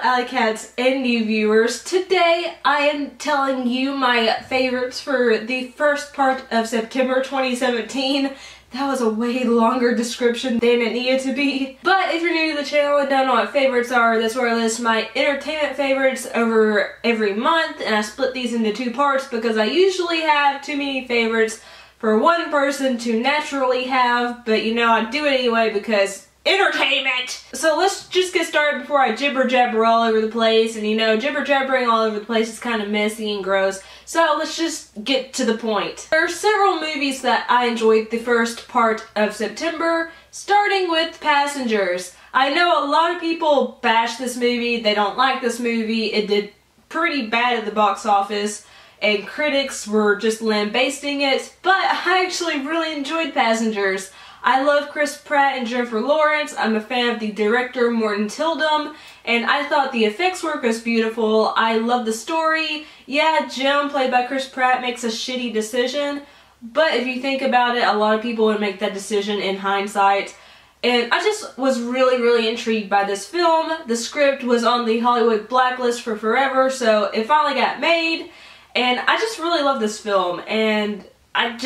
Alycats and new viewers. Today I am telling you my favorites for the first part of September 2017. That was a way longer description than it needed to be. But if you're new to the channel and don't know what favorites are, that's where I list my entertainment favorites over every month, and I split these into two parts because I usually have too many favorites for one person to naturally have, but you know, I do it anyway because entertainment! So let's just get started before I jibber jabber all over the place, and you know, jibber jabbering all over the place is kind of messy and gross, so let's just get to the point. There are several movies that I enjoyed the first part of September, starting with Passengers. I know a lot of people bash this movie, they don't like this movie, it did pretty bad at the box office, and critics were just lambasting it, but I actually really enjoyed Passengers. I love Chris Pratt and Jennifer Lawrence. I'm a fan of the director Morton Tildum, and I thought the effects work was beautiful. I love the story. Yeah, Jim, played by Chris Pratt, makes a shitty decision, but if you think about it, a lot of people would make that decision in hindsight. And I just was really intrigued by this film. The script was on the Hollywood blacklist for forever, so it finally got made, and I just really love this film, and I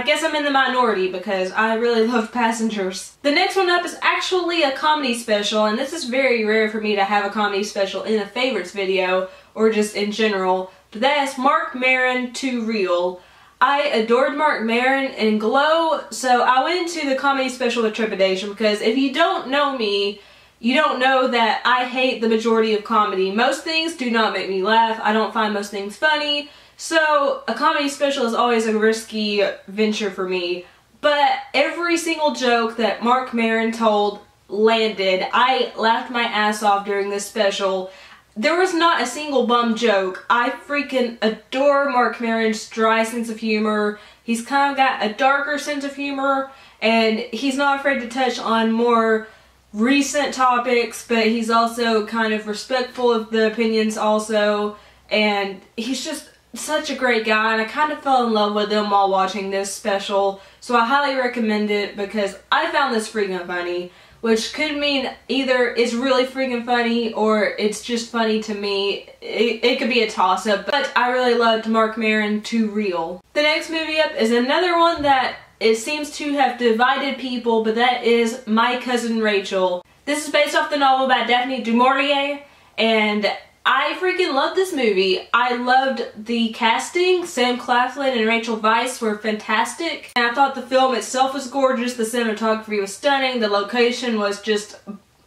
guess I'm in the minority because I really love Passengers. The next one up is actually a comedy special, and this is very rare for me to have a comedy special in a favorites video, or just in general, but that is Marc Maron Too Real. I adored Marc Maron in Glow, so I went into the comedy special with trepidation because if you don't know me, you don't know that I hate the majority of comedy. Most things do not make me laugh. I don't find most things funny. So a comedy special is always a risky venture for me, but every single joke that Marc Maron told landed. I laughed my ass off during this special. There was not a single bum joke. I freaking adore Marc Maron's dry sense of humor. He's kind of got a darker sense of humor, and he's not afraid to touch on more recent topics, but he's also kind of respectful of the opinions also, and he's just such a great guy, and I kind of fell in love with him while watching this special, so I highly recommend it because I found this freaking funny, which could mean either it's really freaking funny or it's just funny to me. It could be a toss-up, but I really loved Marc Maron Too Real. The next movie up is another one that it seems to have divided people, but that is My Cousin Rachel. This is based off the novel by Daphne du Maurier, and I freaking love this movie. I loved the casting. Sam Claflin and Rachel Weisz were fantastic. And I thought the film itself was gorgeous. The cinematography was stunning. The location was just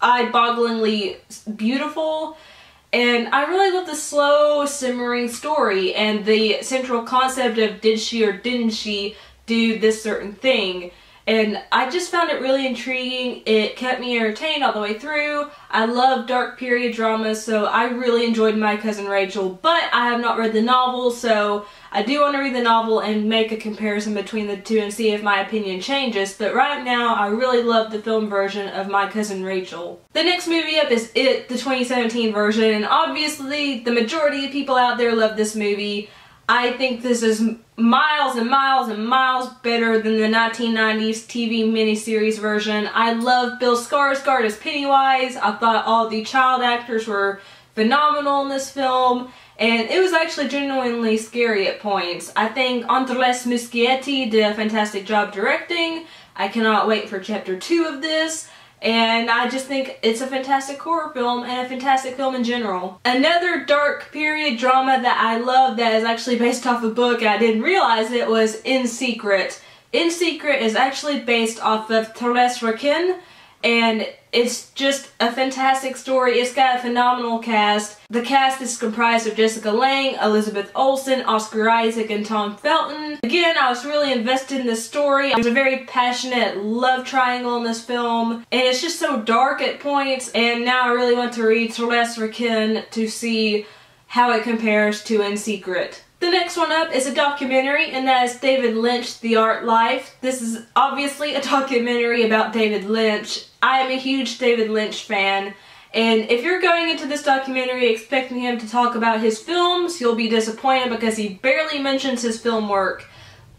eye-bogglingly beautiful. And I really love the slow, simmering story and the central concept of did she or didn't she do this certain thing. And I just found it really intriguing. It kept me entertained all the way through. I love dark period dramas, so I really enjoyed My Cousin Rachel, but I have not read the novel, so I do want to read the novel and make a comparison between the two and see if my opinion changes, but right now I really love the film version of My Cousin Rachel. The next movie up is It, the 2017 version, and obviously the majority of people out there love this movie. I think this is miles and miles and miles better than the 1990s TV miniseries version. I love Bill Skarsgård as Pennywise. I thought all the child actors were phenomenal in this film, and it was actually genuinely scary at points. I think Andres Muschietti did a fantastic job directing. I cannot wait for chapter 2 of this. And I just think it's a fantastic horror film and a fantastic film in general. Another dark period drama that I love that is actually based off a book, and I didn't realize it, was In Secret. In Secret is actually based off of Thérèse Raquin, and it's just a fantastic story. It's got a phenomenal cast. The cast is comprised of Jessica Lange, Elizabeth Olsen, Oscar Isaac, and Tom Felton. Again, I was really invested in this story. There's a very passionate love triangle in this film, and it's just so dark at points, and now I really want to read Thérèse Raquin to see how it compares to In Secret. The next one up is a documentary, and that is David Lynch, The Art Life. This is obviously a documentary about David Lynch. I am a huge David Lynch fan, and if you're going into this documentary expecting him to talk about his films, you'll be disappointed because he barely mentions his film work.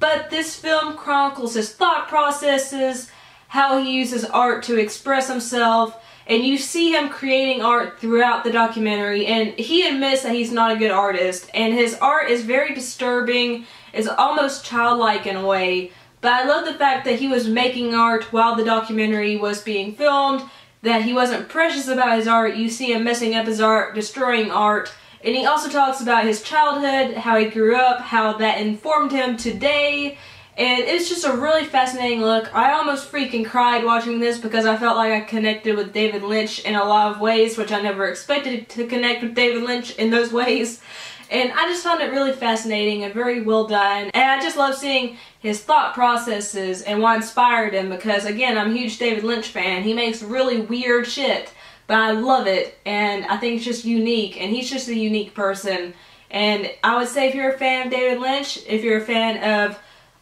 But this film chronicles his thought processes, how he uses art to express himself, and you see him creating art throughout the documentary, and he admits that he's not a good artist, and his art is very disturbing. It's almost childlike in a way, but I love the fact that he was making art while the documentary was being filmed, that he wasn't precious about his art. You see him messing up his art, destroying art. And he also talks about his childhood, how he grew up, how that informed him today. And it's just a really fascinating look. I almost freaking cried watching this because I felt like I connected with David Lynch in a lot of ways, which I never expected to connect with David Lynch in those ways. And I just found it really fascinating and very well done. And I just love seeing his thought processes and what inspired him because, again, I'm a huge David Lynch fan. He makes really weird shit, but I love it, and I think it's just unique, and he's just a unique person. And I would say if you're a fan of David Lynch, if you're a fan of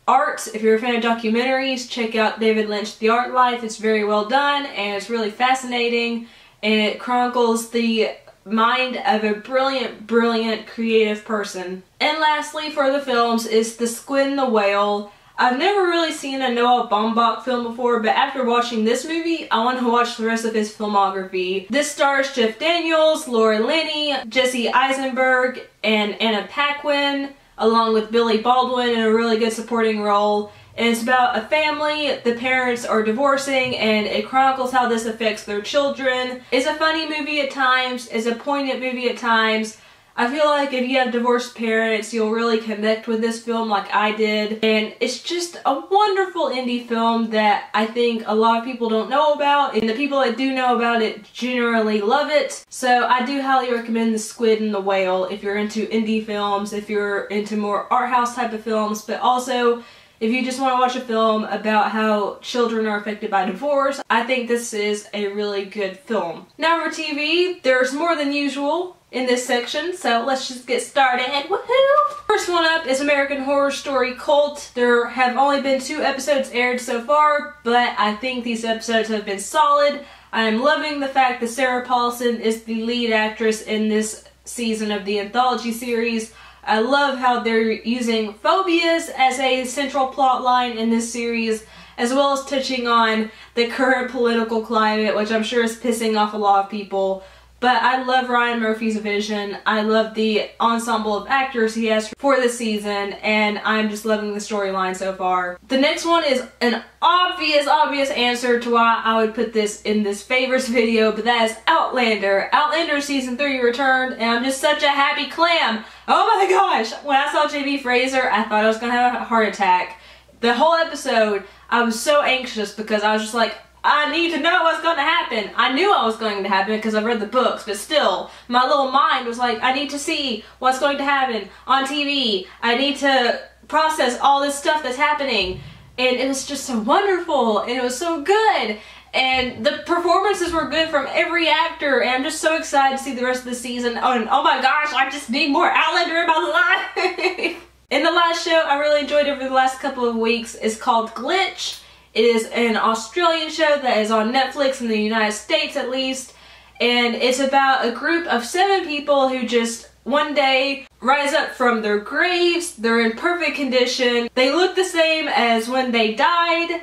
art, if you're a fan of documentaries, check out David Lynch, The Art Life. It's very well done, and it's really fascinating, and it chronicles the mind of a brilliant, brilliant creative person. And lastly, for the films, is The Squid and the Whale. I've never really seen a Noah Baumbach film before, but after watching this movie, I want to watch the rest of his filmography. This stars Jeff Daniels, Laura Linney, Jesse Eisenberg, and Anna Paquin, along with Billy Baldwin in a really good supporting role. And it's about a family, the parents are divorcing, and it chronicles how this affects their children. It's a funny movie at times, it's a poignant movie at times. I feel like if you have divorced parents, you'll really connect with this film like I did. And it's just a wonderful indie film that I think a lot of people don't know about. And the people that do know about it generally love it. So I do highly recommend The Squid and the Whale if you're into indie films, if you're into more art house type of films, but also if you just want to watch a film about how children are affected by divorce. I think this is a really good film. Now for TV, there's more than usual in this section, so let's just get started. Woohoo! First one up is American Horror Story Cult. There have only been 2 episodes aired so far, but I think these episodes have been solid. I am loving the fact that Sarah Paulson is the lead actress in this season of the anthology series. I love how they're using phobias as a central plot line in this series, as well as touching on the current political climate, which I'm sure is pissing off a lot of people. But I love Ryan Murphy's vision. I love the ensemble of actors he has for the season, and I'm just loving the storyline so far. The next one is an obvious answer to why I would put this in this favorites video, but that is Outlander. Outlander season 3 returned, and I'm just such a happy clam. Oh my gosh! When I saw JB Fraser, I thought I was gonna have a heart attack. The whole episode, I was so anxious because I was just like, I need to know what's going to happen. I knew what was going to happen because I've read the books, but still, my little mind was like, I need to see what's going to happen on TV. I need to process all this stuff that's happening. And it was just so wonderful, and it was so good. And the performances were good from every actor, and I'm just so excited to see the rest of the season. Oh, and oh my gosh, I just need more Outlander in my life. And the last show I really enjoyed over the last couple of weeks is called Glitch. It is an Australian show that is on Netflix in the United States at least, and it's about a group of 7 people who just one day rise up from their graves. They're in perfect condition. They look the same as when they died,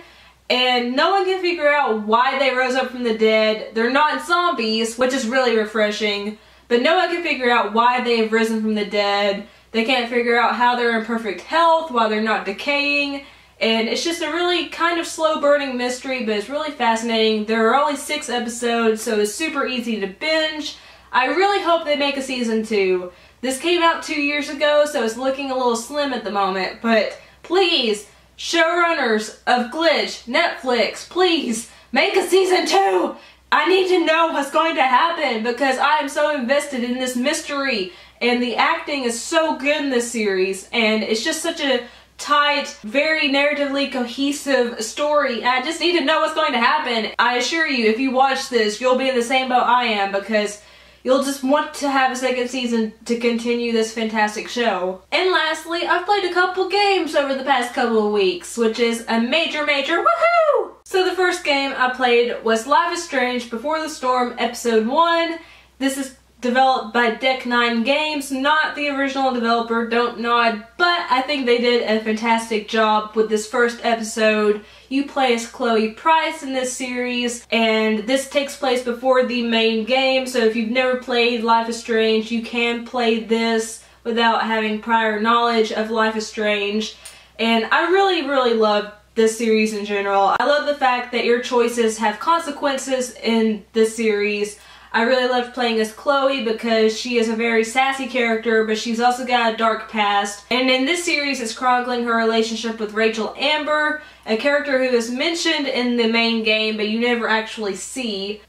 and no one can figure out why they rose up from the dead. They're not zombies, which is really refreshing, but no one can figure out why they've risen from the dead. They can't figure out how they're in perfect health while they're not decaying. And it's just a really kind of slow burning mystery, but it's really fascinating. There are only 6 episodes, so it's super easy to binge. I really hope they make a season 2. This came out 2 years ago, so it's looking a little slim at the moment, but please, showrunners of Glitch, Netflix, please, make a season 2! I need to know what's going to happen because I am so invested in this mystery, and the acting is so good in this series, and it's just such a tight, very narratively cohesive story. I just need to know what's going to happen. I assure you, if you watch this, you'll be in the same boat I am because you'll just want to have a second season to continue this fantastic show. And lastly, I've played a couple games over the past couple of weeks, which is a major woohoo! So the first game I played was Life is Strange Before the Storm Episode 1. This is developed by Deck 9 Games, not the original developer, don't nod, but I think they did a fantastic job with this first episode. You play as Chloe Price in this series, and this takes place before the main game, so if you've never played Life is Strange, you can play this without having prior knowledge of Life is Strange. And I really love this series in general. I love the fact that your choices have consequences in this series. I really loved playing as Chloe because she is a very sassy character, but she's also got a dark past. And in this series, it's chronicling her relationship with Rachel Amber, a character who is mentioned in the main game, but you never actually see.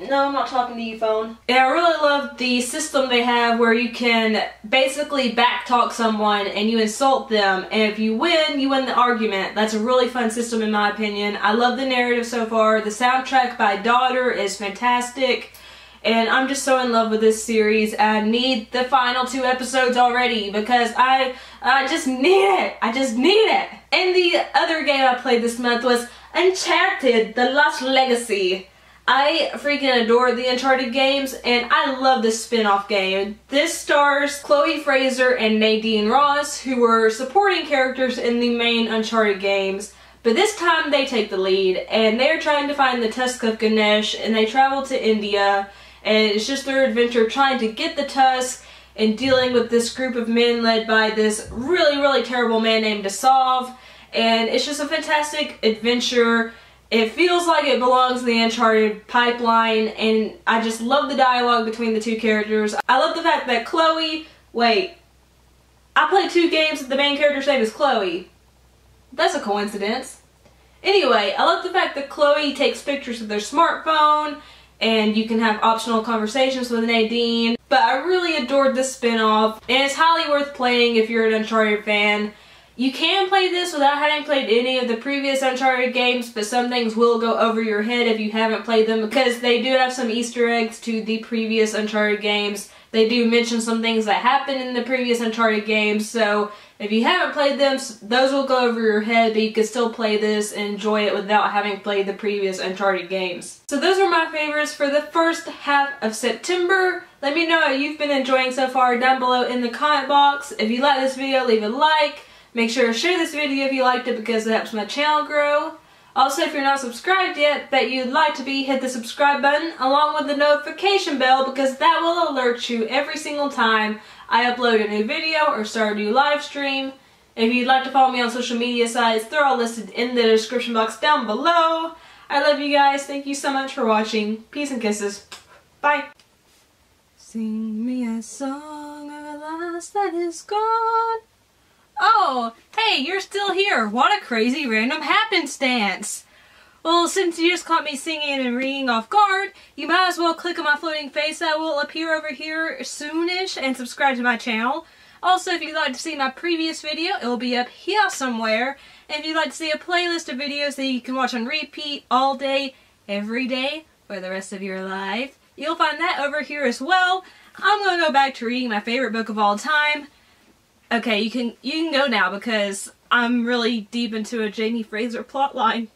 No, I'm not talking to you, phone. And I really love the system they have where you can basically backtalk someone and you insult them, and if you win the argument. That's a really fun system in my opinion. I love the narrative so far. The soundtrack by Daughter is fantastic, and I'm just so in love with this series. I need the final 2 episodes already because I just need it. I just need it. And the other game I played this month was Enchanted, The Lush Legacy. I freaking adore the Uncharted games, and I love this spin-off game. This stars Chloe Fraser and Nadine Ross, who were supporting characters in the main Uncharted games. But this time they take the lead, and they're trying to find the Tusk of Ganesh, and they travel to India, and it's just their adventure trying to get the Tusk and dealing with this group of men led by this really terrible man named Asav. And it's just a fantastic adventure. It feels like it belongs in the Uncharted pipeline, and I just love the dialogue between the 2 characters. I love the fact that Chloe... Wait. I played 2 games the main character's name is Chloe. That's a coincidence. Anyway, I love the fact that Chloe takes pictures with their smartphone, and you can have optional conversations with Nadine. But I really adored this spin-off, and it's highly worth playing if you're an Uncharted fan. You can play this without having played any of the previous Uncharted games, but some things will go over your head if you haven't played them because they do have some Easter eggs to the previous Uncharted games. They do mention some things that happened in the previous Uncharted games, so if you haven't played them, those will go over your head, but you can still play this and enjoy it without having played the previous Uncharted games. So those are my favorites for the first half of September. Let me know what you've been enjoying so far down below in the comment box. If you like this video, leave a like. Make sure to share this video if you liked it because it helps my channel grow. Also, if you're not subscribed yet, but you'd like to be, hit the subscribe button along with the notification bell because that will alert you every single time I upload a new video or start a new live stream. If you'd like to follow me on social media sites, they're all listed in the description box down below. I love you guys. Thank you so much for watching. Peace and kisses. Bye. Sing me a song of a lost that is gone. Oh, hey, you're still here. What a crazy random happenstance. Well, since you just caught me singing and ringing off guard, you might as well click on my floating face that will appear over here soonish and subscribe to my channel. Also, if you'd like to see my previous video, it will be up here somewhere. And if you'd like to see a playlist of videos that you can watch on repeat all day, every day, for the rest of your life, you'll find that over here as well. I'm going to go back to reading my favorite book of all time. Okay, you can go now because I'm really deep into a Jamie Fraser plotline.